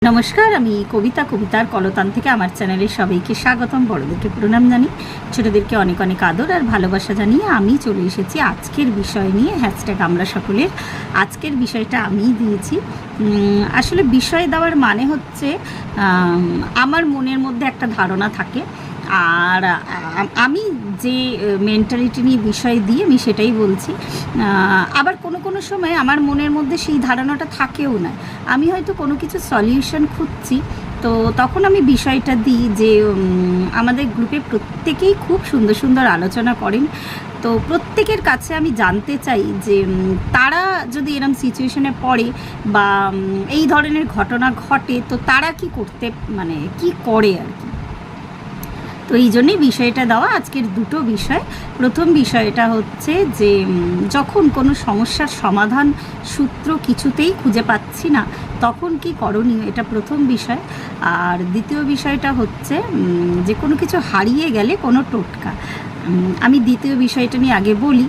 নমস্কার, আমি কবিতা কবিতার কলতান থেকে আমার চ্যানেলে সবাইকে স্বাগতম। বড়দেরকে প্রণাম জানি, ছোটদেরকে অনেক অনেক আদর আর ভালোবাসা জানিয়ে আমি চলে এসেছি আজকের বিষয় নিয়ে। হ্যাশট্যাগ আমরা সকলের। আজকের বিষয়টা আমিই দিয়েছি। আসলে বিষয় দেওয়ার মানে হচ্ছে আমার মনের মধ্যে একটা ধারণা থাকে, আর আমি যে মেন্টালিটি নিয়ে বিষয় দিই আমি সেটাই বলছি। আবার কোনো কোনো সময় আমার মনের মধ্যে সেই ধারণাটা থাকেও না, আমি হয়তো কোনো কিছু সলিউশন খুঁজছি, তো তখন আমি বিষয়টা দিই যে আমাদের গ্রুপে প্রত্যেকেই খুব সুন্দর সুন্দর আলোচনা করেন। তো প্রত্যেকের কাছে আমি জানতে চাই যে তারা যদি এরম সিচুয়েশনে পড়ে বা এই ধরনের ঘটনা ঘটে তো তারা কি করতে কি করে আর কি। তো এই জন্যই বিষয়টা দেওয়া। আজকের দুটো বিষয়। প্রথম বিষয়টা হচ্ছে যে যখন কোনো সমস্যার সমাধান সূত্র কিছুতেই খুঁজে পাচ্ছি না তখন কি করণীয়, এটা প্রথম বিষয়। আর দ্বিতীয় বিষয়টা হচ্ছে যে কোনো কিছু হারিয়ে গেলে কোনো টোটকা। আমি দ্বিতীয় বিষয়টা নিয়ে আগে বলি।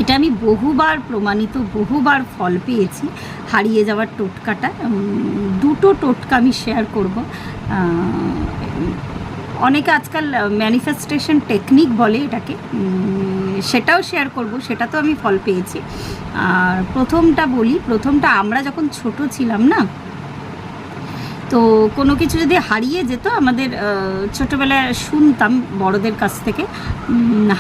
এটা আমি বহুবার প্রমাণিত, বহুবার ফল পেয়েছি হারিয়ে যাওয়ার টোটকাটা। দুটো টোটকা আমি শেয়ার করব। অনেকে আজকাল ম্যানিফেস্টেশন টেকনিক বলে এটাকে, সেটাও শেয়ার করব, সেটা তো আমি ফল পেয়েছি। আর প্রথমটা বলি। প্রথমটা আমরা যখন ছোট ছিলাম না, তো কোনো কিছু যদি হারিয়ে যেত আমাদের ছোটোবেলায় শুনতাম বড়দের কাছ থেকে,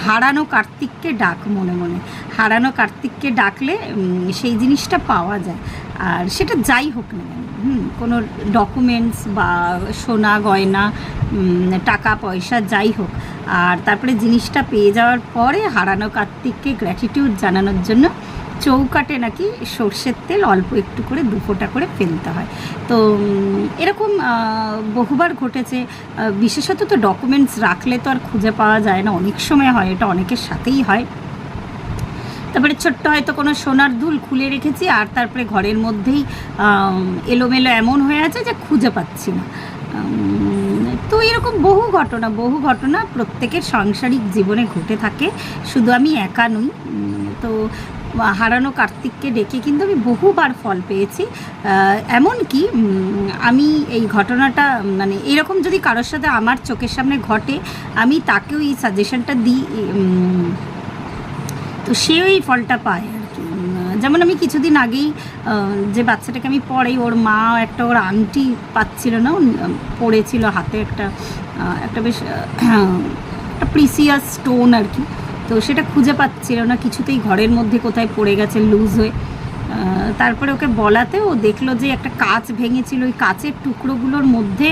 হারানো কার্তিককে ডাক, মনে মনে হারানো কার্তিককে ডাকলে সেই জিনিসটা পাওয়া যায়। আর সেটা যাই হোক না কেন, কোনো ডকুমেন্টস বা সোনা গয়না, টাকা পয়সা যাই হোক, আর তারপরে জিনিসটা পেয়ে যাওয়ার পরে হারানো কার্তিককে গ্র্যাটিটিউড জানানোর জন্য চৌকাটে নাকি সর্ষের তেল অল্প একটু করে 2 ফোঁটা করে ফেলতে হয়। তো এরকম বহুবার ঘটেছে। বিশেষত তো ডকুমেন্টস রাখলে তো আর খুঁজে পাওয়া যায় না, অনেক সময় হয়, এটা অনেকের সাথেই হয়। তারপরে ছোট্ট হয়তো কোনো সোনার দুল খুলে রেখেছি আর তারপরে ঘরের মধ্যেই এলোমেলো এমন হয়ে আছে যে খুঁজে পাচ্ছি না। তো এরকম বহু ঘটনা প্রত্যেকের সাংসারিক জীবনে ঘটে থাকে, শুধু আমি একা নই। তো হারানো কার্তিককে ডেকে কিন্তু আমি বহুবার ফল পেয়েছি। এমনকি আমি এই ঘটনাটা এরকম যদি কারোর সাথে আমার চোখের সামনে ঘটে আমি তাকেও এই সাজেশনটা দিই, তো সেও এই ফলটা পায় আর কি। যেমন আমি কিছুদিন আগেই যে বাচ্চাটাকে আমি পড়াই, ওর মা ওর আংটি পাচ্ছিল না, পড়েছিল হাতে একটা বেশ একটা প্রিসিয়াস স্টোন আর কি। তো সেটা খুঁজে পাচ্ছিল না কিছুতেই, ঘরের মধ্যে কোথায় পড়ে গেছে লুজ হয়ে। তারপরে ওকে বলাতে ও দেখলো যে একটা কাঁচ ভেঙেছিল, ওই কাঁচের টুকরোগুলোর মধ্যে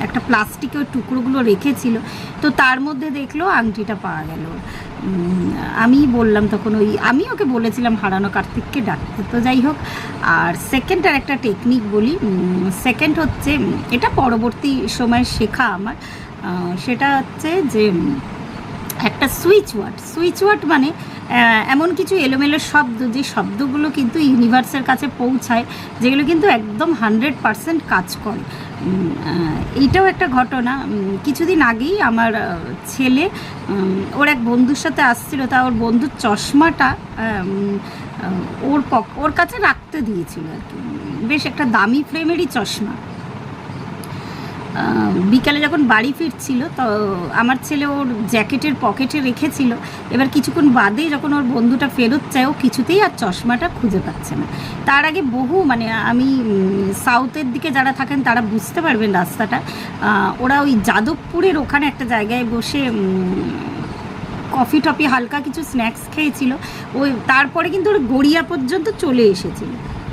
একটা প্লাস্টিকের টুকরোগুলো রেখেছিল, তো তার মধ্যে দেখলো আংটিটা পাওয়া গেল। আমি বললাম তখন, আমি ওকে বলেছিলাম হারানো কার্তিককে ডাকতে। তো যাই হোক। আর সেকেন্ড আর একটা টেকনিক বলি। সেকেন্ড হচ্ছে, এটা পরবর্তী সময় শেখা আমার, সেটা হচ্ছে যে একটা সুইচ ওয়ার্ড মানে এমন কিছু এলোমেলো শব্দ, যে শব্দগুলো কিন্তু ইউনিভার্সের কাছে পৌঁছায়, যেগুলো কিন্তু একদম 100% কাজ করে। এইটাও একটা ঘটনা। কিছুদিন আগেই আমার ছেলে ওর এক বন্ধুর সাথে আসছিল, তা ওর বন্ধুর চশমাটা ওর কাছে রাখতে দিয়েছিল আর কি, বেশ একটা দামি ফ্রেমেরই চশমা। বিকালে যখন বাড়ি ফিরছিল তো আমার ছেলে ওর জ্যাকেটের পকেটে রেখেছিল। এবার কিছুক্ষণ বাদে যখন ওর বন্ধুটা ফেরত চায়, ও কিছুতেই আর চশমাটা খুঁজে পাচ্ছে না। তার আগে আমি সাউথের দিকে যারা থাকেন তারা বুঝতে পারবেন রাস্তাটা, ওরা ওই যাদবপুরের ওখানে একটা জায়গায় বসে কফি টফি হালকা কিছু স্ন্যাক্স খেয়েছিল। তারপরে কিন্তু ওর গড়িয়া পর্যন্ত চলে এসেছিল।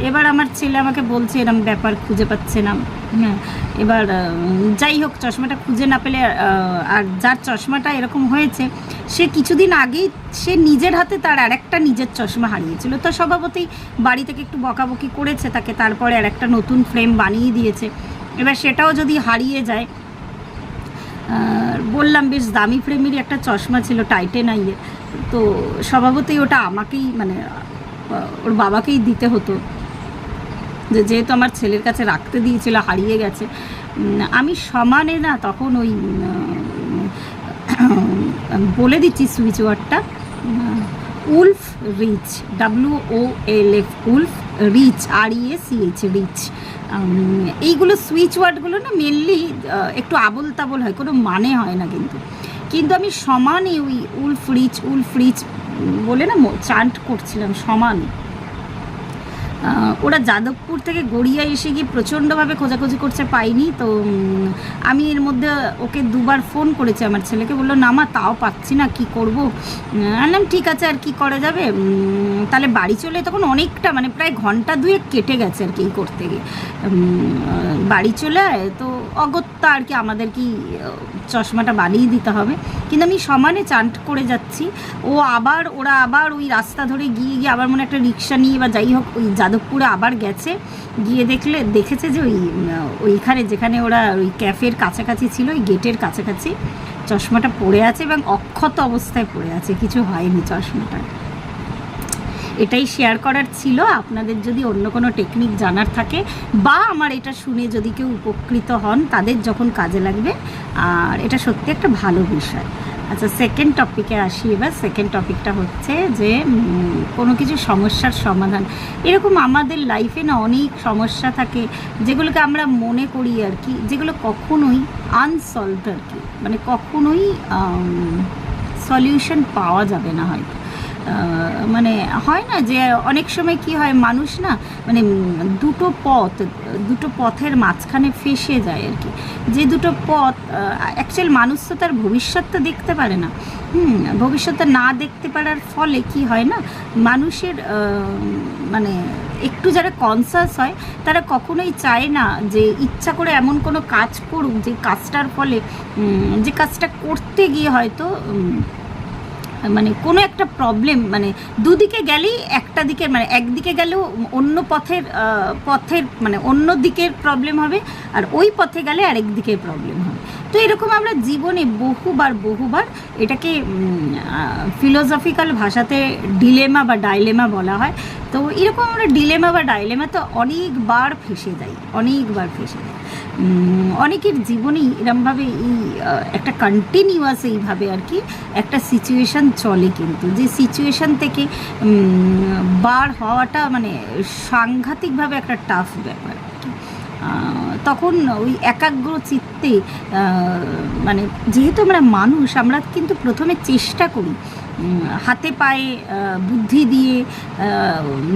এবার আমার ছেলে আমাকে বলছে এরম ব্যাপার, খুঁজে পাচ্ছে না। এবার যাই হোক, চশমাটা খুঁজে না পেলে, আর যার চশমাটা এরকম হয়েছে সে কিছুদিন আগেই সে নিজের হাতে তার আরেকটা নিজের চশমা হারিয়েছিল। তো স্বভাবতই বাড়ি থেকে একটু বকাবকি করেছে তাকে, তারপরে আরেকটা নতুন ফ্রেম বানিয়ে দিয়েছে। এবার সেটাও যদি হারিয়ে যায়, বললাম বেশ দামি ফ্রেমেরই একটা চশমা ছিল টাইটেনাইয়ের, তো স্বভাবতই ওটা আমাকেই ওর বাবাকেই দিতে হতো, যেহেতু আমার ছেলের কাছে রাখতে দিয়েছিল, হারিয়ে গেছে। আমি সমানে না তখন বলে দিচ্ছি সুইচ ওয়ার্ডটা, wolf reach, WOLF, wolf reach, REACH, reach. এইগুলো সুইচ ওয়ার্ডগুলো না মেনলি একটু আবোল তাবোল হয়, কোনো মানে হয় না, কিন্তু আমি সমানে ওই উলফ রিচ বলে না চান্ট করছিলাম সমানে। ওরা যাদবপুর থেকে গড়িয়া এসে গিয়ে প্রচণ্ডভাবে খোঁজাখুঁজি করছে, পাইনি। তো আমি এর মধ্যে ওকে দুবার ফোন করেছি, আমার ছেলেকে, বললো না মা তাও পাচ্ছি না, কি করব। আনলাম ঠিক আছে, আর কি করা যাবে, তাহলে বাড়ি চলে। তখন অনেকটা মানে প্রায় ঘন্টা দুয়েক কেটে গেছে আর কি এই করতে গিয়ে। বাড়ি চলে আয়, তো অগত্যা আর কি আমাদের কি চশমাটা বানিয়ে দিতে হবে। কিন্তু আমি সমানে চান্ট করে যাচ্ছি, ওরা আবার ওই রাস্তা ধরে গিয়ে আবার মনে একটা রিক্সা নিয়ে বা যাই হোক ওই যাদবপুরে আবার গেছে, গিয়ে দেখেছে যে ওইখানে যেখানে ওরা ওই ক্যাফের কাছাকাছি ছিল, ওই গেটের কাছাকাছি চশমাটা পড়ে আছে এবং অক্ষত অবস্থায় পড়ে আছে, কিছু হয়নি চশমাটা। এটাই শেয়ার করার ছিল। আপনাদের যদি অন্য কোনো টেকনিক জানার থাকে বা আমার এটা শুনে যদি কেউ উপকৃত হন, তাদের যখন কাজে লাগবে, আর এটা সত্যি একটা ভালো বিষয়। আচ্ছা, সেকেন্ড টপিকে আসি এবার। সেকেন্ড টপিকটা হচ্ছে যে কোনো কিছু সমস্যার সমাধান। এরকম আমাদের লাইফে না অনেক সমস্যা থাকে যেগুলোকে আমরা মনে করি আর কি, যেগুলো কখনোই আনসলভড আর কি, মানে কখনোই সলিউশন পাওয়া যাবে না হয়তো। মানে হয় না যে অনেক সময় কি হয়, মানুষ না মানে দুটো পথের মাঝখানে ফেসে যায় আর কি। যে দুটো পথ অ্যাকচুয়াল মানুষ তো তার ভবিষ্যৎটা দেখতে পারে না। ভবিষ্যৎটা না দেখতে পারার ফলে কি হয় না, মানুষের মানে একটু যারা কনসাস হয় তারা কখনোই চায় না যে ইচ্ছা করে এমন কোনো কাজ করুক যে কাজটার ফলে যে কাজটা করতে গিয়ে হয়তো মানে কোনো একটা প্রবলেম, মানে দুদিকে গেলেই একটা দিকের মানে একদিকে গেলেও অন্য পথের মানে অন্য দিকের প্রবলেম হবে, আর ওই পথে গেলে আরেক দিকের প্রবলেম হবে। তো এরকম আমরা জীবনে বহুবার এটাকে ফিলোসফিক্যাল ভাষাতে ডিলেমা বা ডাইলেমা বলা হয়। তো এরকম আমরা ডিলেমা বা ডাইলেমা তো অনেকবার ফেসে যাই। অনেকের জীবনেই এরমভাবে এই একটা কন্টিনিউয়াস এইভাবে আর কি একটা সিচুয়েশান চলে, কিন্তু যে সিচুয়েশান থেকে বার হওয়াটা মানে সাংঘাতিকভাবে একটা টাফ ব্যাপার। তখন ওই একাগ্র চিত্তে মানে যেহেতু আমরা মানুষ, আমরা কিন্তু প্রথমে চেষ্টা করি হাতে পায়ে বুদ্ধি দিয়ে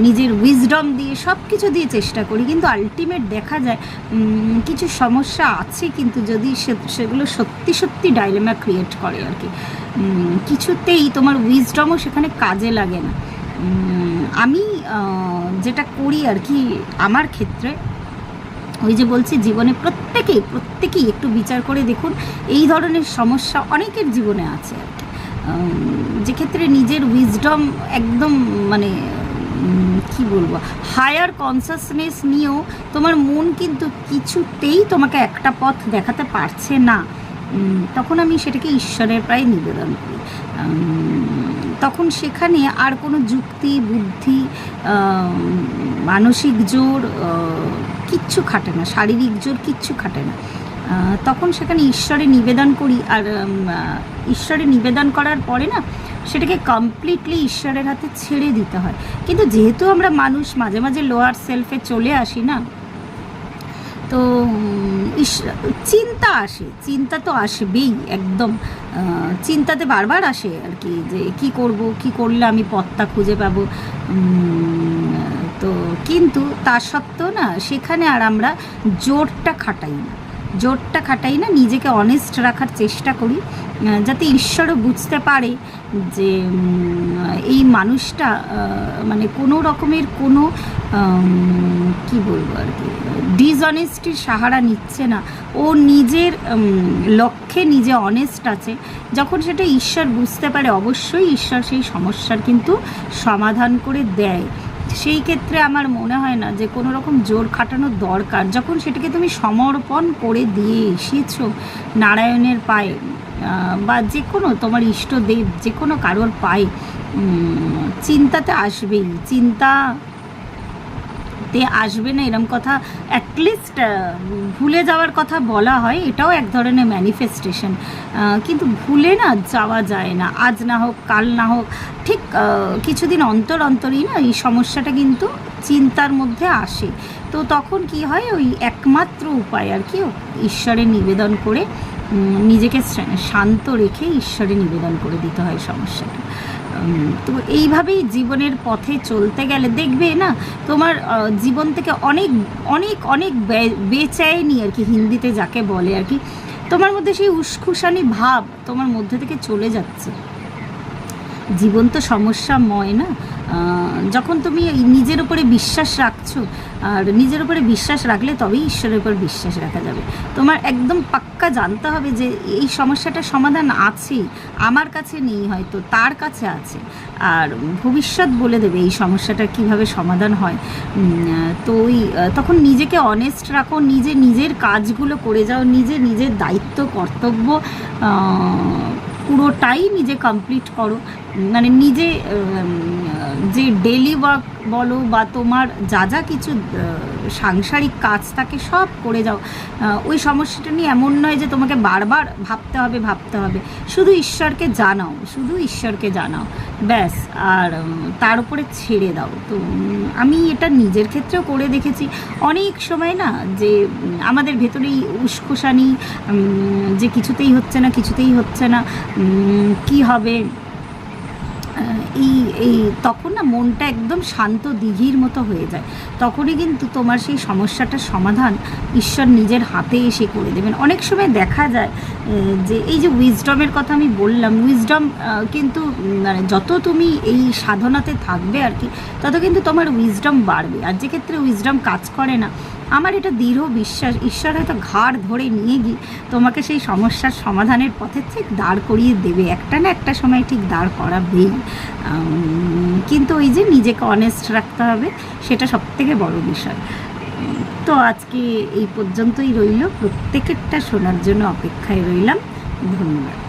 নিজের উইজডম দিয়ে সব কিছু দিয়ে চেষ্টা করি, কিন্তু আলটিমেট দেখা যায় কিছু সমস্যা আছে কিন্তু যদি সেগুলো সত্যি ডাইলেমা ক্রিয়েট করে আর কি, কিছুতেই তোমার উইজডমও সেখানে কাজে লাগে না। আমি যেটা করি আর কি আমার ক্ষেত্রে, ওই যে বলছি জীবনে প্রত্যেকেই একটু বিচার করে দেখুন, এই ধরনের সমস্যা অনেকের জীবনে আছে আর কি, যে ক্ষেত্রে নিজের উইজডম একদম মানে কি বলবো হায়ার কনসাসনেস নিয়েও তোমার মন কিন্তু কিছুতেই তোমাকে একটা পথ দেখাতে পারছে না, তখন আমি সেটাকে ঈশ্বরের প্রায় নিবেদন করি। তখন সেখানে আর কোনো যুক্তি বুদ্ধি মানসিক জোর কিচ্ছু খাটে না, শারীরিক জোর কিচ্ছু খাটে না। তখন সেখানে ঈশ্বরে নিবেদন করি, আর ঈশ্বরে নিবেদন করার পরে না সেটাকে কমপ্লিটলি ঈশ্বরের হাতে ছেড়ে দিতে হয়। কিন্তু যেহেতু আমরা মানুষ, মাঝে মাঝে লোয়ার সেলফে চলে আসি না, তো চিন্তা তো আসবেই, একদম চিন্তাতে বারবার আসে আর কি, যে কি করলে আমি পথটা খুঁজে পাবো। তো কিন্তু তা সত্ত্বেও না সেখানে আর আমরা জোরটা খাটাই না, নিজেকে অনেস্ট রাখার চেষ্টা করি, যাতে ঈশ্বরও বুঝতে পারে যে এই মানুষটা মানে কোনো রকমের কোনো কি বলবো আর কি ডিসঅনেস্টির সাহারা নিচ্ছে না, ও নিজের লক্ষ্যে নিজে অনেস্ট আছে। যখন সেটা ঈশ্বর বুঝতে পারে, অবশ্যই ঈশ্বর সেই সমস্যার কিন্তু সমাধান করে দেয়। সেই ক্ষেত্রে আমার মনে হয় না যে কোনো রকম জোর খাটানোর দরকার। যখন সেটাকে তুমি সমর্পণ করে দিয়ে এসেছো নারায়ণের পায়ে বা যে কোনো তোমার ইষ্টদেব যে কোনো কারোর পায়ে, চিন্তাতে আসবেই। চিন্তা হাতে আসবে না এরম কথা অ্যাটলিস্ট ভুলে যাওয়ার কথা বলা হয়, এটাও এক ধরনের ম্যানিফেস্টেশন। কিন্তু ভুলে না যাওয়া যায় না, আজ না হোক কাল না হোক, ঠিক কিছুদিন অন্তর অন্তরই না এই সমস্যাটা কিন্তু চিন্তার মধ্যে আসে। তো তখন কি হয়, ওই একমাত্র উপায় আর কি ঈশ্বরে নিবেদন করে, নিজেকে শান্ত রেখে ঈশ্বরে নিবেদন করে দিতে হয় সমস্যাটা। তো এইভাবেই জীবনের পথে চলতে গেলে দেখবে না তোমার জীবন থেকে অনেক অনেক অনেক বেচায়নি আর কি, হিন্দিতে যাকে বলে আর কি, তোমার মধ্যে সেই উস্কুসানি ভাব তোমার মধ্যে থেকে চলে যাচ্ছে। জীবন তো সমস্যাময় না, যখন তুমি নিজের উপরে বিশ্বাস রাখছো, আর নিজের উপরে বিশ্বাস রাখলে তবেই ঈশ্বরের উপর বিশ্বাস রাখা যাবে। তোমার একদম পাক্কা জানতে হবে যে এই সমস্যাটার সমাধান আছে, আমার কাছে নেই হয়তো, তার কাছে আছে, আর ভবিষ্যৎ বলে দেবে এই সমস্যাটার কীভাবে সমাধান হয়। তো ওই তখন নিজেকে অনেস্ট রাখো, নিজের কাজগুলো করে যাও, নিজের দায়িত্ব কর্তব্য পুরোটাই নিজে কমপ্লিট করো। মানে নিজে যে ডেলি ওয়ার্ক বলো বা তোমার যা কিছু সাংসারিক কাজ থাকে সব করে যাও। ওই সমস্যাটা নিয়ে এমন নয় যে তোমাকে বারবার ভাবতে হবে, শুধু ঈশ্বরকে জানাও ব্যাস, আর তার উপরে ছেড়ে দাও। তো আমি এটা নিজের ক্ষেত্রেও করে দেখেছি অনেক সময় না, যে আমাদের ভেতরেই উস্কুসানি, যে কিছুতেই হচ্ছে না, কি হবে, এই তখন না মনটা একদম শান্ত দিঘির মতো হয়ে যায়। তখনই কিন্তু তোমার সেই সমস্যাটার সমাধান ঈশ্বর নিজের হাতে এসে করে দেবেন। অনেক সময় দেখা যায় যে এই যে উইজডমের কথা আমি বললাম, উইজডম কিন্তু মানে যত তুমি এই সাধনাতে থাকবে আর কি, তত কিন্তু তোমার উইজডম বাড়বে। আর যে ক্ষেত্রে উইজডম কাজ করে না, আমার এটা দৃঢ় বিশ্বাস ঈশ্বর হয়তো ঘাড় ধরে নিয়ে গিয়ে তোমাকে সেই সমস্যার সমাধানের পথে ঠিক দাঁড় করিয়ে দেবে, একটা না একটা সময় ঠিক দাঁড় করাবেই। কিন্তু ওই যে নিজেকে অনেস্ট রাখতে হবে, সেটা সবথেকে বড় বিষয়। তো আজকে এই পর্যন্তই রইল, প্রত্যেকেরটা শোনার জন্য অপেক্ষায় রইলাম। ধন্যবাদ।